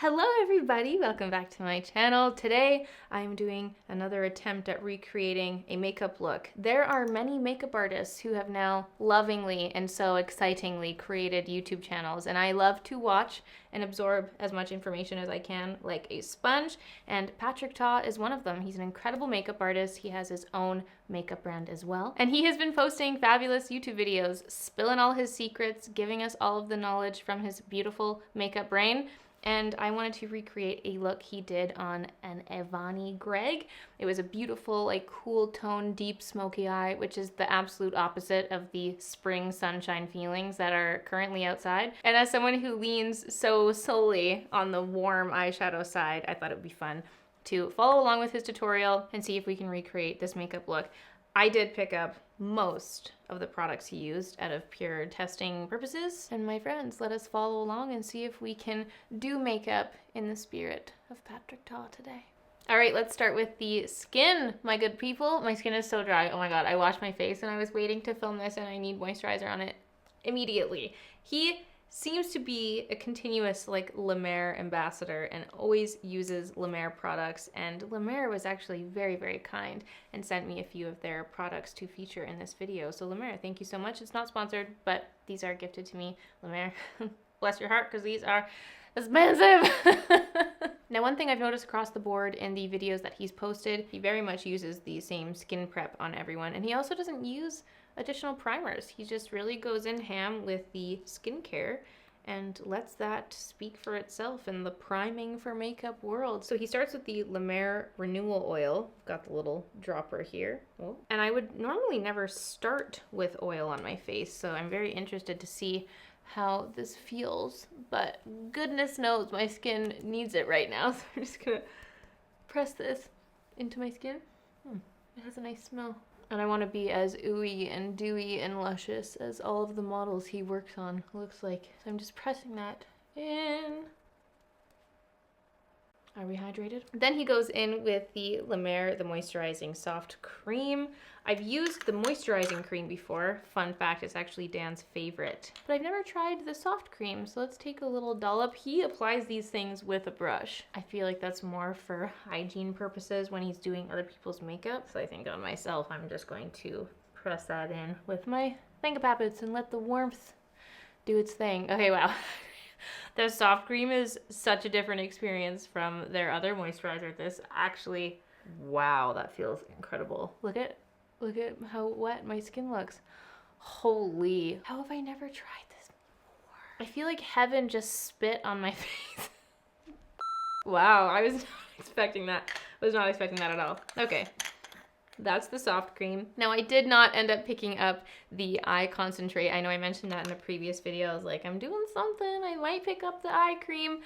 Hello everybody, welcome back to my channel. Today I'm doing another attempt at recreating a makeup look. There are many makeup artists who have now lovingly and so excitingly created YouTube channels, and I love to watch and absorb as much information as I can like a sponge, and Patrick Ta is one of them. He's an incredible makeup artist. He has his own makeup brand as well, and he has been posting fabulous YouTube videos, spilling all his secrets, giving us all of the knowledge from his beautiful makeup brain. And I wanted to recreate a look he did on an Avani Greg. It was a beautiful, like, cool tone, deep smoky eye, which is the absolute opposite of the spring sunshine feelings that are currently outside. And as someone who leans so solely on the warm eyeshadow side, I thought it would be fun to follow along with his tutorial and see if we can recreate this makeup look. I did pick up most of the products he used out of pure testing purposes. And my friends, let us follow along and see if we can do makeup in the spirit of Patrick Ta today. All right, let's start with the skin, my good people. My skin is so dry. Oh my God, I washed my face and I was waiting to film this and I need moisturizer on it immediately. He seems to be a continuous like La Mer ambassador and always uses La Mer products, and La Mer was actually very, very kind and sent me a few of their products to feature in this video. So La Mer, thank you so much. It's not sponsored, but these are gifted to me. La Mer, bless your heart, because these are expensive. Now, one thing I've noticed across the board in the videos that he's posted, he very much uses the same skin prep on everyone, and he also doesn't use additional primers. He just really goes in ham with the skincare and lets that speak for itself in the priming for makeup world. So he starts with the La Mer Renewal Oil. Got the little dropper here. Oh. And I would normally never start with oil on my face, so I'm very interested to see how this feels, but goodness knows my skin needs it right now. So I'm just gonna press this into my skin. It has a nice smell. And I want to be as ooey and dewy and luscious as all of the models he works on looks like. So I'm just pressing that in. Are we hydrated? Then he goes in with the La Mer, the Moisturizing Soft Cream. I've used the moisturizing cream before. Fun fact, it's actually Dan's favorite. But I've never tried the soft cream, so let's take a little dollop. He applies these things with a brush. I feel like that's more for hygiene purposes when he's doing other people's makeup. So I think on myself, I'm just going to press that in with my finger puppets and let the warmth do its thing. Okay, wow. Their soft cream is such a different experience from their other moisturizer. This actually, wow, that feels incredible. Look at how wet my skin looks. Holy, how have I never tried this before? I feel like heaven just spit on my face. Wow, I was not expecting that. I was not expecting that at all. Okay. That's the soft cream. Now, I did not end up picking up the eye concentrate. I know I mentioned that in a previous video. I was like, I'm doing something. I might pick up the eye cream.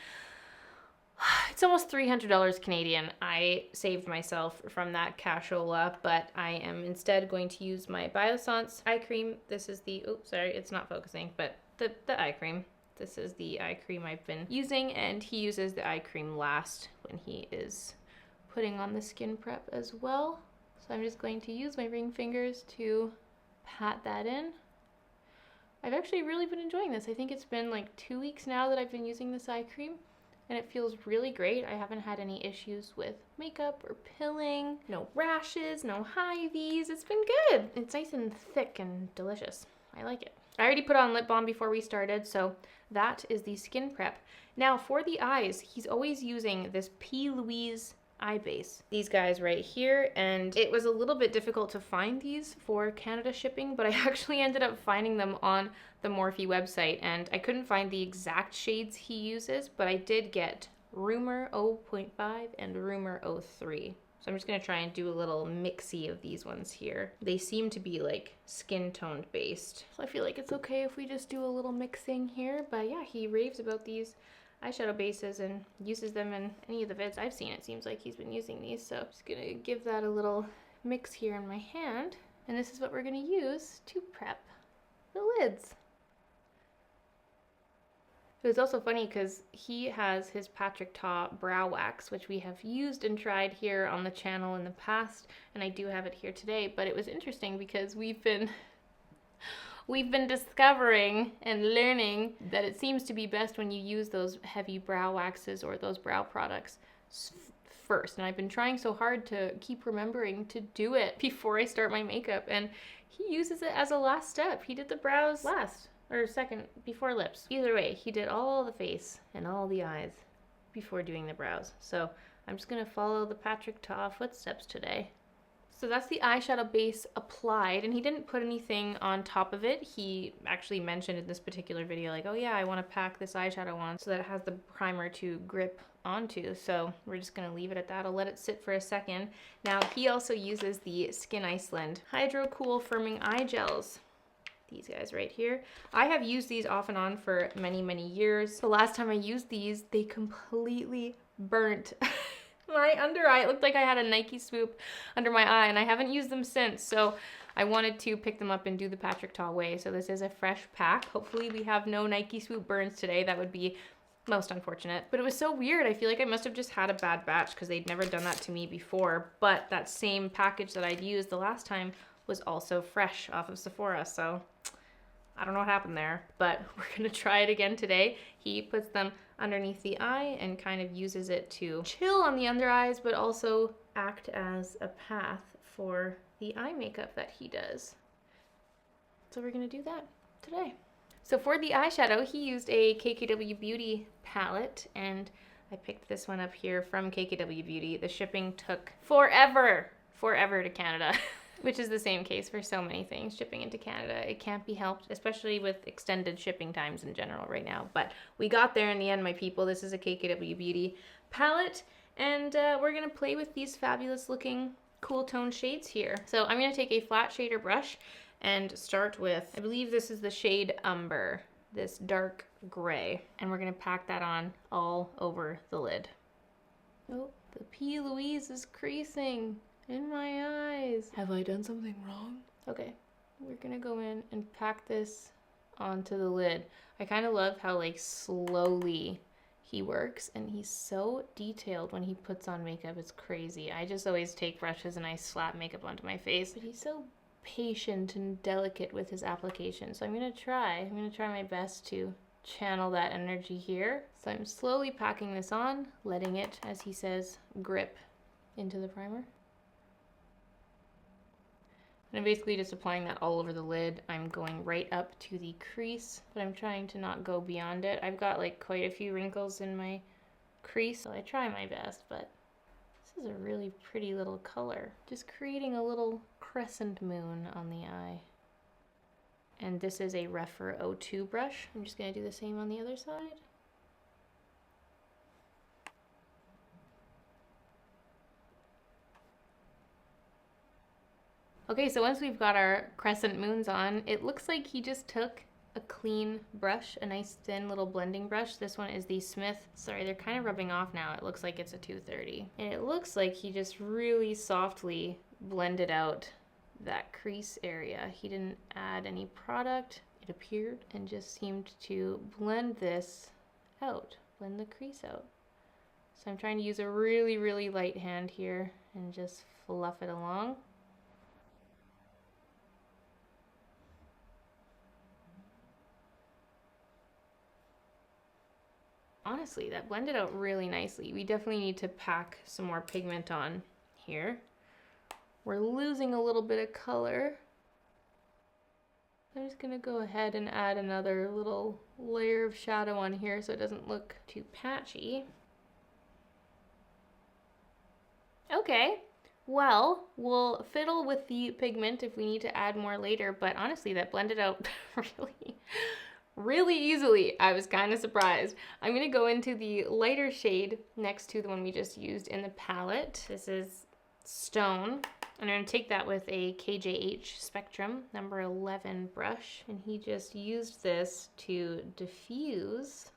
It's almost $300 Canadian. I saved myself from that cashola, but I am instead going to use my Biossance eye cream. This is the, oops, sorry, it's not focusing, but the eye cream. This is the eye cream I've been using, and he uses the eye cream last when he is putting on the skin prep as well. So I'm just going to use my ring fingers to pat that in. I've actually really been enjoying this. I think it's been like 2 weeks now that I've been using this eye cream, and it feels really great. I haven't had any issues with makeup or pilling, no rashes, no hivies. It's been good. It's nice and thick and delicious. I like it. I already put on lip balm before we started, so that is the skin prep. Now for the eyes, he's always using this P. Louise eye base. These guys right here, and it was a little bit difficult to find these for Canada shipping, but I actually ended up finding them on the Morphe website, and I couldn't find the exact shades he uses, but I did get Rumor 0.5 and Rumor 03. So I'm just gonna try and do a little mixy of these ones here. They seem to be like skin toned based. So I feel like it's okay if we just do a little mixing here, but yeah, he raves about these eyeshadow bases and uses them in any of the vids I've seen. It seems like he's been using these, so I'm just gonna give that a little mix here in my hand, and this is what we're gonna use to prep the lids. It was also funny because he has his Patrick Ta brow wax, which we have used and tried here on the channel in the past, and I do have it here today, but it was interesting because we've been We've been discovering and learning that it seems to be best when you use those heavy brow waxes or those brow products first. And I've been trying so hard to keep remembering to do it before I start my makeup. And he uses it as a last step. He did the brows last, or second, before lips. Either way, he did all the face and all the eyes before doing the brows. So I'm just gonna follow the Patrick Ta footsteps today. So that's the eyeshadow base applied, and he didn't put anything on top of it. He actually mentioned in this particular video, like, oh yeah, I want to pack this eyeshadow on so that it has the primer to grip onto. So we're just going to leave it at that. I'll let it sit for a second. Now, he also uses the Skin Iceland Hydro Cool Firming Eye Gels. These guys right here. I have used these off and on for many, many years. The last time I used these, they completely burnt my under eye. It looked like I had a Nike swoop under my eye, and I haven't used them since. So I wanted to pick them up and do the Patrick Ta way. So this is a fresh pack. Hopefully we have no Nike swoop burns today. That would be most unfortunate. But it was so weird. I feel like I must have just had a bad batch because they'd never done that to me before. But that same package that I'd used the last time was also fresh off of Sephora. So I don't know what happened there, but we're gonna try it again today. He puts them underneath the eye and kind of uses it to chill on the under eyes, but also act as a path for the eye makeup that he does. So we're gonna do that today. So for the eyeshadow, he used a KKW Beauty palette, and I picked this one up here from KKW Beauty. The shipping took forever to Canada. Which is the same case for so many things shipping into Canada. It can't be helped, especially with extended shipping times in general right now. But we got there in the end, my people. This is a KKW Beauty palette, and we're gonna play with these fabulous looking cool tone shades here. So I'm gonna take a flat shader brush and start with, I believe this is the shade Umber, this dark gray. And we're gonna pack that on all over the lid. Oh, the P. Louise is creasing in my eyes. Have I done something wrong? Okay, we're gonna go in and pack this onto the lid. I kind of love how like slowly he works, and he's so detailed when he puts on makeup. It's crazy. I just always take brushes and I slap makeup onto my face, but he's so patient and delicate with his application. So I'm gonna try my best to channel that energy here. So I'm slowly packing this on, letting it, as he says, grip into the primer. And I'm basically just applying that all over the lid. I'm going right up to the crease, but I'm trying to not go beyond it. I've got like quite a few wrinkles in my crease, so I try my best, but this is a really pretty little color. Just creating a little crescent moon on the eye. And this is a Rephr 02 brush. I'm just gonna do the same on the other side. Okay, so once we've got our crescent moons on, it looks like he just took a clean brush, a nice thin little blending brush. This one is the Smith. Sorry, they're kind of rubbing off now. It looks like it's a 230. And it looks like he just really softly blended out that crease area. He didn't add any product, it appeared, and just seemed to blend this out, blend the crease out. So I'm trying to use a really, really light hand here and just fluff it along. Honestly, that blended out really nicely. We definitely need to pack some more pigment on here. We're losing a little bit of color. I'm just gonna go ahead and add another little layer of shadow on here so it doesn't look too patchy. Okay, well, we'll fiddle with the pigment if we need to add more later, but honestly, that blended out really easily. I was kind of surprised. I'm gonna go into the lighter shade next to the one we just used in the palette. This is Stone. And I'm gonna take that with a KJH Spectrum number 11 brush, and he just used this to diffuse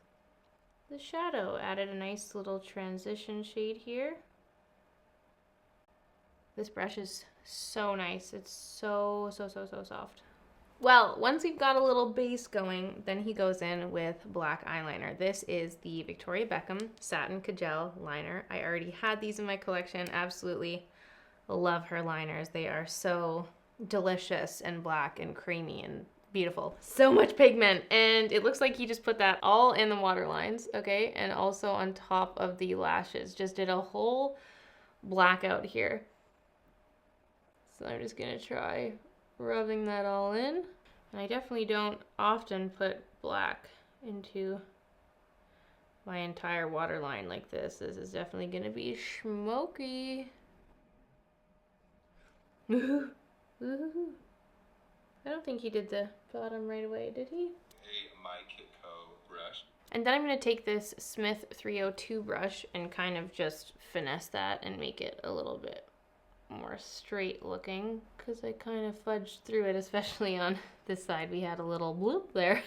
the shadow. Added a nice little transition shade here. This brush is so nice. It's so soft. Well, once we've got a little base going, then he goes in with black eyeliner. This is the Victoria Beckham Satin Kajal liner. I already had these in my collection. Absolutely love her liners. They are so delicious and black and creamy and Beautiful. So much pigment. And it looks like he just put that all in the water lines, okay? And also on top of the lashes. Just did a whole blackout here. So I'm just gonna try rubbing that all in. And I definitely don't often put black into my entire waterline like this. This is definitely gonna be smoky. Ooh. Ooh. I don't think he did the bottom right away, did he? My Kitco brush. And then I'm gonna take this Smith 302 brush and kind of just finesse that and make it a little bit more straight looking, because I kind of fudged through it, especially on this side. We had a little bloop there.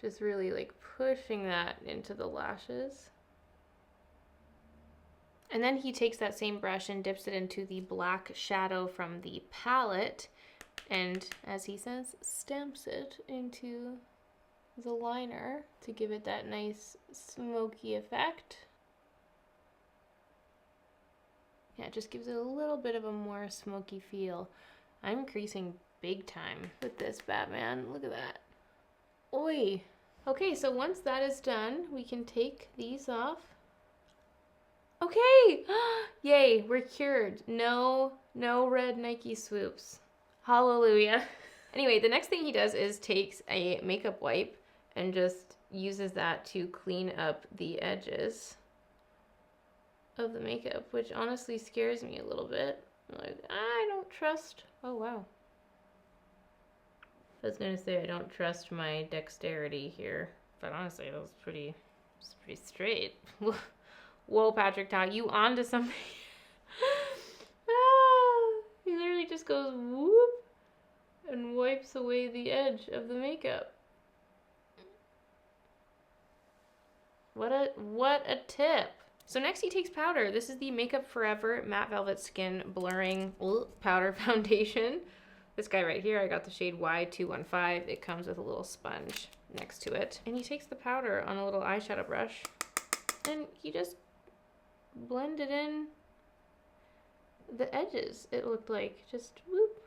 Just really like pushing that into the lashes. And then he takes that same brush and dips it into the black shadow from the palette and, as he says, stamps it into the liner to give it that nice smoky effect. Yeah, it just gives it a little bit of a more smoky feel. I'm creasing big time with this Batman. Look at that. Oi. Okay, so once that is done, we can take these off. Okay! Yay, we're cured. No red Nike swoops. Hallelujah. Anyway, the next thing he does is takes a makeup wipe and just uses that to clean up the edges of the makeup, which honestly scares me a little bit. Like, I don't trust. Oh, wow. I was gonna say I don't trust my dexterity here, but honestly, that was pretty straight. Whoa, Patrick, Todd, you onto something? He literally just goes whoop and wipes away the edge of the makeup. What a tip. So next he takes powder. This is the Makeup Forever Matte Velvet Skin Blurring Powder Foundation. This guy right here, I got the shade Y215. It comes with a little sponge next to it. And he takes the powder on a little eyeshadow brush and he just blended in the edges, it looked like. Just whoop.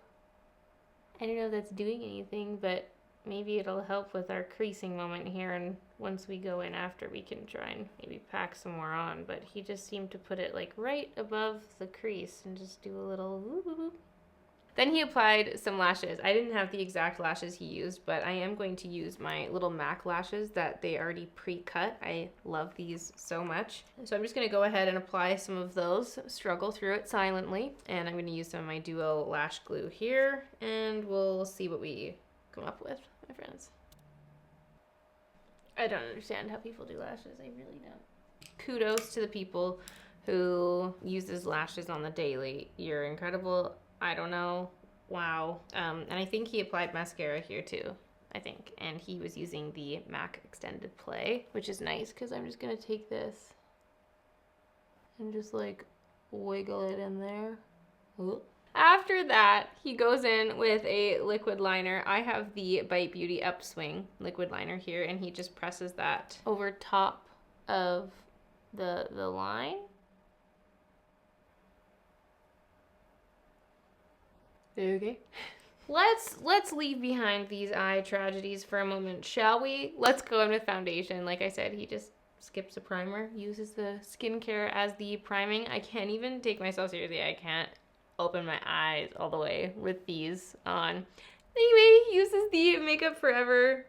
I don't know if that's doing anything, but maybe it'll help with our creasing moment here, and once we go in after, we can try and maybe pack some more on. But he just seemed to put it like right above the crease and just do a little whoop whoop whoop. Then he applied some lashes. I didn't have the exact lashes he used, but I am going to use my little MAC lashes that they already pre-cut. I love these so much. So I'm just gonna go ahead and apply some of those, struggle through it silently. And I'm gonna use some of my Duo lash glue here, and we'll see what we come up with, my friends. I don't understand how people do lashes, I really don't. Kudos to the people who uses lashes on the daily. You're incredible. I don't know. Wow. And I think he applied mascara here too, I think. And he was using the MAC Extended Play, which is nice because I'm just going to take this and just like wiggle it in there. Ooh. After that, he goes in with a liquid liner. I have the Bite Beauty Upswing liquid liner here, and he just presses that over top of the line. Okay. Let's leave behind these eye tragedies for a moment, shall we? Let's go in with foundation. Like I said, he just skips a primer, uses the skincare as the priming. I can't even take myself seriously. I can't open my eyes all the way with these on. Anyway, he uses the Makeup Forever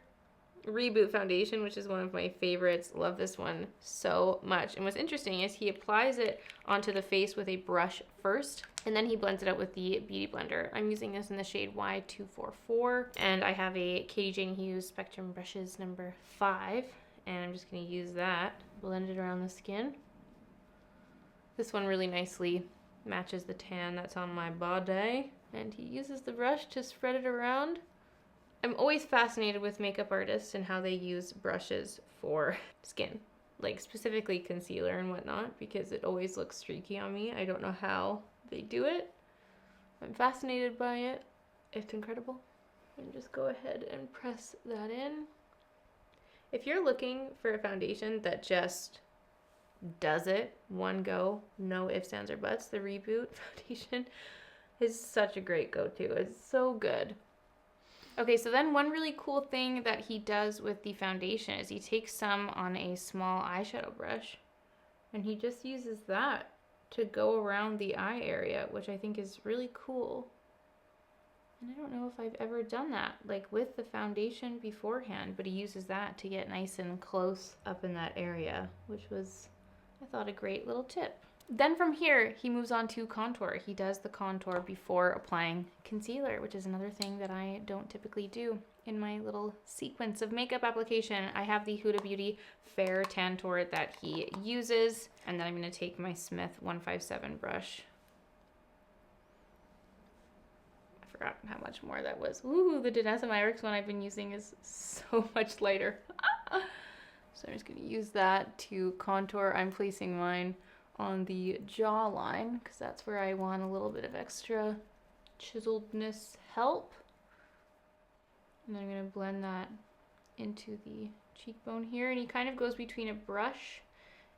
Reboot Foundation, which is one of my favorites. Love this one so much. And what's interesting is he applies it onto the face with a brush first, and then he blends it out with the Beauty Blender. I'm using this in the shade Y244, and I have a Katie Jane Hughes Spectrum Brushes number 5, and I'm just going to use that, blend it around the skin. This one really nicely matches the tan that's on my body, and he uses the brush to spread it around. I'm always fascinated with makeup artists and how they use brushes for skin, like specifically concealer and whatnot, because it always looks streaky on me. I don't know how they do it. I'm fascinated by it. It's incredible. And just go ahead and press that in. If you're looking for a foundation that just does it one go, no ifs, ands, or buts, the Reboot Foundation is such a great go-to. It's so good. Okay, so then one really cool thing that he does with the foundation is he takes some on a small eyeshadow brush and he just uses that to go around the eye area, which I think is really cool. And I don't know if I've ever done that, like with the foundation beforehand, but he uses that to get nice and close up in that area, which was, I thought, a great little tip. Then from here, he moves on to contour. He does the contour before applying concealer, which is another thing that I don't typically do in my little sequence of makeup application. I have the Huda Beauty Fair Tantour that he uses, and then I'm going to take my Smith 157 brush. I forgot how much more that was. Ooh, the Danessa Myricks one I've been using is so much lighter. So I'm just going to use that to contour. I'm placing mine on the jawline because that's where I want a little bit of extra chiseledness help. And then I'm going to blend that into the cheekbone here. And he kind of goes between a brush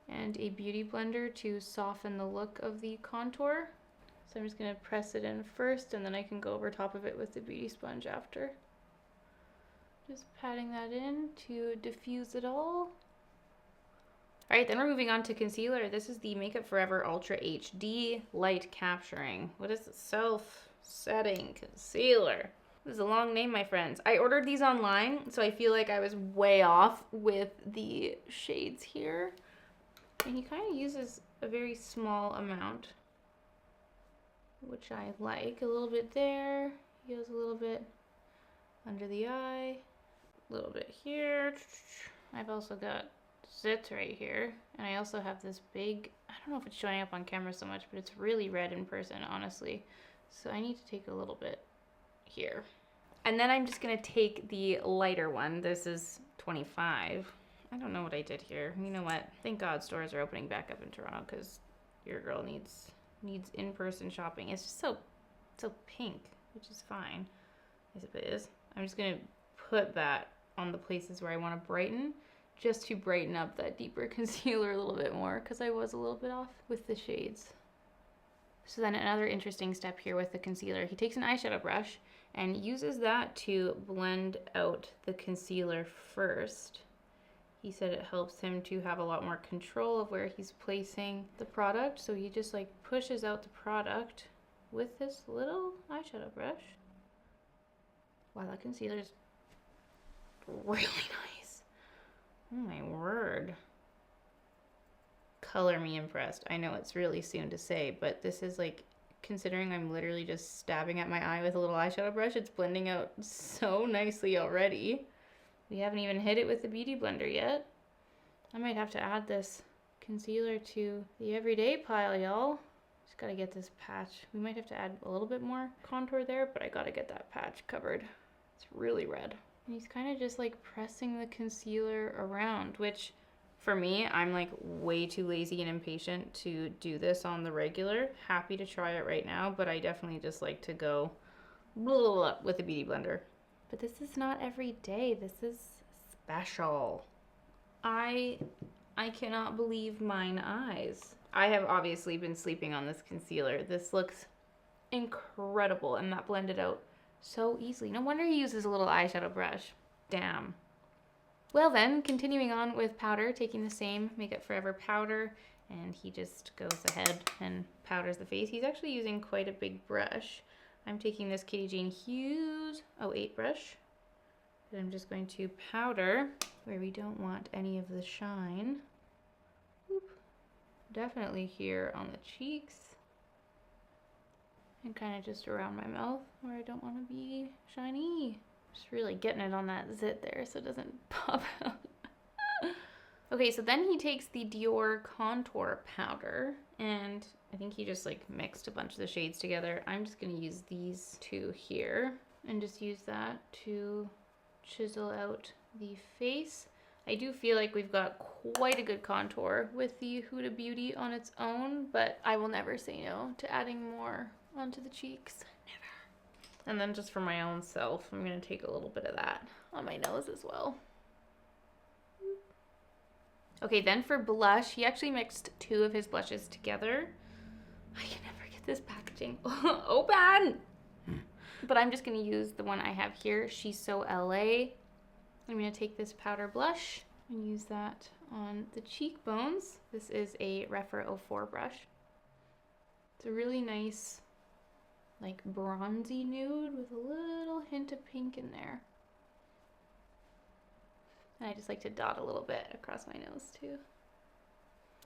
and a beauty blender to soften the look of the contour. So I'm just going to press it in first and then I can go over top of it with the beauty sponge after. Just patting that in to diffuse it all. All right, then we're moving on to concealer. This is the Makeup Forever Ultra HD Light Capturing. What is it? Self-setting concealer. This is a long name, my friends. I ordered these online, so I feel like I was way off with the shades here. And he kind of uses a very small amount, which I like. A little bit there. He goes a little bit under the eye. A little bit here. I've also got zits right here, and I also have this big, I don't know if it's showing up on camera so much, but it's really red in person, honestly, so I need to take a little bit here. And then I'm just gonna take the lighter one. This is 25. I don't know what I did here. You know what, thank God stores are opening back up in Toronto because your girl needs in-person shopping. It's just so pink, which is fine. Yes, it is. I'm just gonna put that on the places where I want to brighten, just to brighten up that deeper concealer a little bit more because I was a little bit off with the shades. So then another interesting step here with the concealer, he takes an eyeshadow brush and uses that to blend out the concealer first. He said it helps him to have a lot more control of where he's placing the product, so he just like pushes out the product with this little eyeshadow brush. Wow, that concealer is really nice. Oh my word. Color me impressed. I know it's really soon to say, but this is like, considering I'm literally just stabbing at my eye with a little eyeshadow brush, it's blending out so nicely already. We haven't even hit it with the beauty blender yet. I might have to add this concealer to the everyday pile, y'all. Just gotta get this patch. We might have to add a little bit more contour there, but I gotta get that patch covered. It's really red. And he's kind of just like pressing the concealer around, which for me, I'm like way too lazy and impatient to do this on the regular. Happy to try it right now, but I definitely just like to go blah, blah, blah, with a beauty blender. But this is not every day. This is special. I cannot believe mine eyes. I have obviously been sleeping on this concealer. This looks incredible, and that blended out so easily. No wonder he uses a little eyeshadow brush. Damn. Well then, continuing on with powder, taking the same Makeup Forever powder, and he just goes ahead and powders the face. He's actually using quite a big brush. I'm taking this Katie Jane Hughes 08 brush, and I'm just going to powder where we don't want any of the shine. Oop. Definitely here on the cheeks. And kind of just around my mouth where I don't want to be shiny. Just really getting it on that zit there so it doesn't pop out. Okay, so then he takes the Dior contour powder, and I think he just like mixed a bunch of the shades together. I'm just gonna use these two here and just use that to chisel out the face. I do feel like we've got quite a good contour with the Huda Beauty on its own, but I will never say no to adding more onto the cheeks. Never. And then just for my own self, I'm going to take a little bit of that on my nose as well. Okay, then for blush, he actually mixed two of his blushes together. I can never get This packaging. Open! But I'm just gonna use the one I have here. She's So LA. I'm gonna take this powder blush and use that on the cheekbones. This is a Refer 04 brush. It's a really nice, like bronzy nude with a little hint of pink in there. And I just like to dot a little bit across my nose too.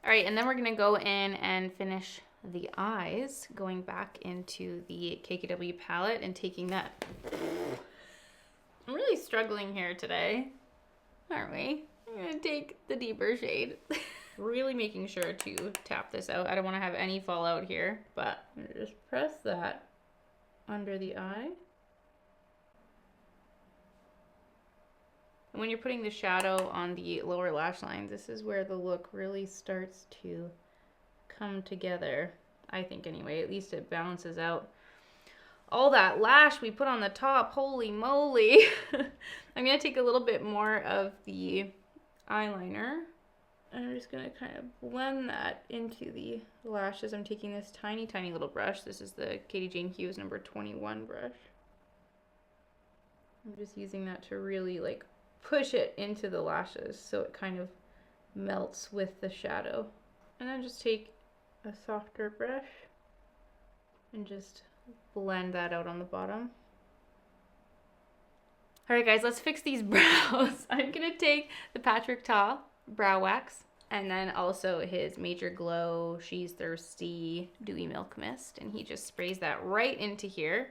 All right, and then we're gonna go in and finish the eyes, going back into the KKW palette and taking that. I'm really struggling here today, aren't we? I'm gonna take the deeper shade. Really making sure to tap this out. I don't wanna have any fallout here, but I'm gonna just press that under the eye. And when you're putting the shadow on the lower lash line, this is where the look really starts to come together, I think anyway. At least it balances out all that lash we put on the top. Holy moly. I'm gonna take a little bit more of the eyeliner and I'm just gonna kind of blend that into the lashes. I'm taking this tiny little brush. This is the Katie Jane Hughes number 21 brush. I'm just using that to really like push it into the lashes so it kind of melts with the shadow. And then just take a softer brush and just blend that out on the bottom. All right guys, let's fix these brows. I'm gonna take the Patrick Ta brow wax and then also his Major Glow She's Thirsty Dewy Milk Mist, and he just sprays that right into here,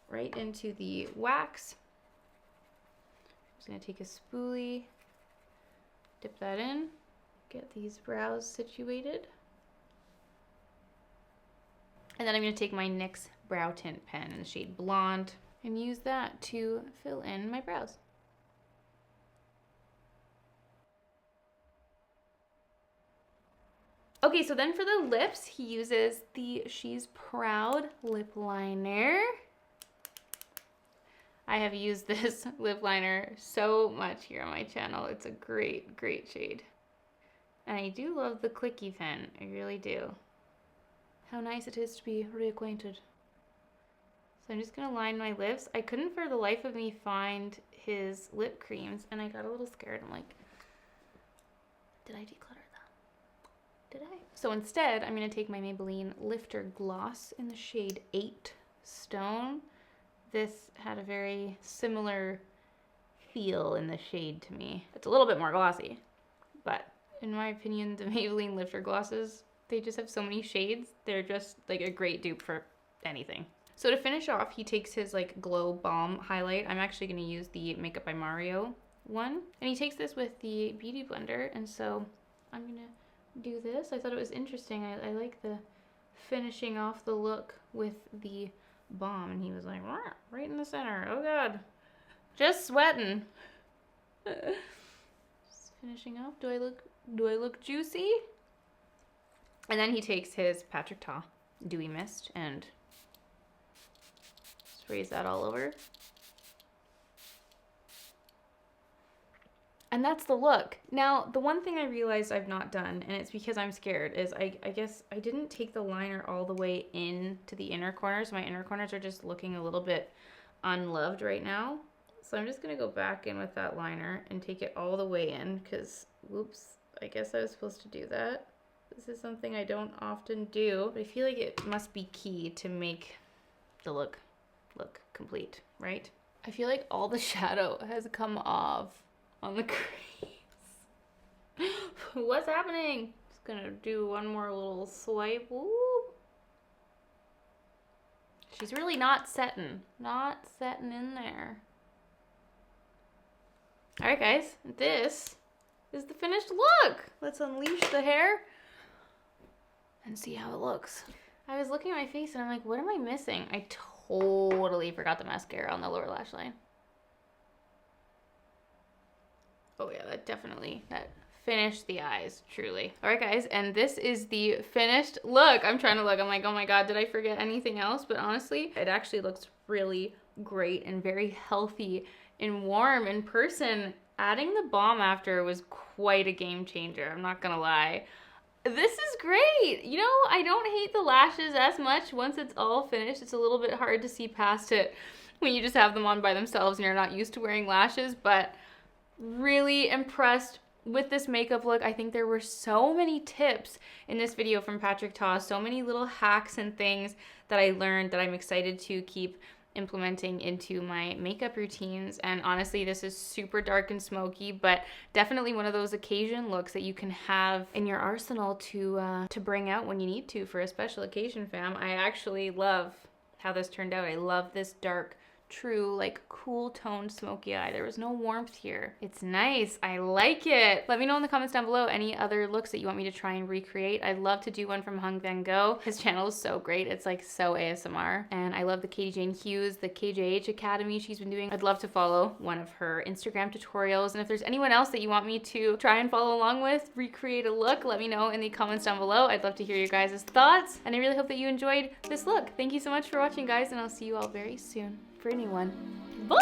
right into the wax. Just gonna take a spoolie, dip that in, get these brows situated. And then I'm gonna take my NYX brow tint pen in the shade Blonde and use that to fill in my brows. Okay, so then for the lips, he uses the She's Proud lip liner. I have used this lip liner so much here on my channel. It's a great shade. And I do love the clicky pen, I really do. How nice it is to be reacquainted. So I'm just gonna line my lips. I couldn't for the life of me find his lip creams and I got a little scared. I'm like, did I declutter them? Did I? So instead, I'm gonna take my Maybelline Lifter Gloss in the shade 8 Stone. This had a very similar feel in the shade to me. It's a little bit more glossy, but in my opinion, the Maybelline Lifter Glosses, they just have so many shades. They're just like a great dupe for anything. So to finish off, he takes his like Glow Balm highlight. I'm actually gonna use the Makeup by Mario one. And he takes this with the Beauty Blender, and so I'm gonna do this. I thought it was interesting. I like the finishing off the look with the balm, and he was like, right in the center. Oh god, just sweating. Just finishing off. Do I look juicy? And then he takes his Patrick Ta Dewy Mist and sprays that all over. And that's the look. Now, the one thing I realized I've not done, and it's because I'm scared, is I guess I didn't take the liner all the way into the inner corners. My inner corners are just looking a little bit unloved right now. So I'm just gonna go back in with that liner and take it all the way in because, whoops, I guess I was supposed to do that. This is something I don't often do, but I feel like it must be key to make the look complete, right? I feel like all the shadow has come off on the crease. What's happening? Just gonna do one more little swipe. Ooh. She's really not setting in there. All right, guys, this is the finished look. Let's unleash the hair and see how it looks. I was looking at my face and I'm like, what am I missing? I totally forgot the mascara on the lower lash line. Oh yeah, that finished the eyes, truly. All right, guys, and this is the finished look. I'm trying to look, I'm like, oh my God, did I forget anything else? But honestly, it actually looks really great and very healthy and warm in person. Adding the balm after was quite a game changer, I'm not gonna lie. This is great. You know, I don't hate the lashes as much once it's all finished. It's a little bit hard to see past it when you just have them on by themselves and you're not used to wearing lashes, but really impressed with this makeup look. I think there were so many tips in this video from Patrick Ta, so many little hacks and things that I learned that I'm excited to keep implementing into my makeup routines. And honestly, this is super dark and smoky, but definitely one of those occasion looks that you can have in your arsenal to bring out when you need to for a special occasion, fam. I actually love how this turned out. I love this dark, true, like cool toned smoky eye. There was no warmth here. It's nice. I like it. Let me know in the comments down below any other looks that you want me to try and recreate. I'd love to do one from Hung Van Gogh. His channel is so great. It's like so ASMR. And I love the Katie Jane Hughes, the KJH Academy she's been doing. I'd love to follow one of her Instagram tutorials. And if there's anyone else that you want me to try and follow along with, recreate a look, let me know in the comments down below. I'd love to hear your guys' thoughts. And I really hope that you enjoyed this look. Thank you so much for watching, guys, and I'll see you all very soon. For anyone. Bye!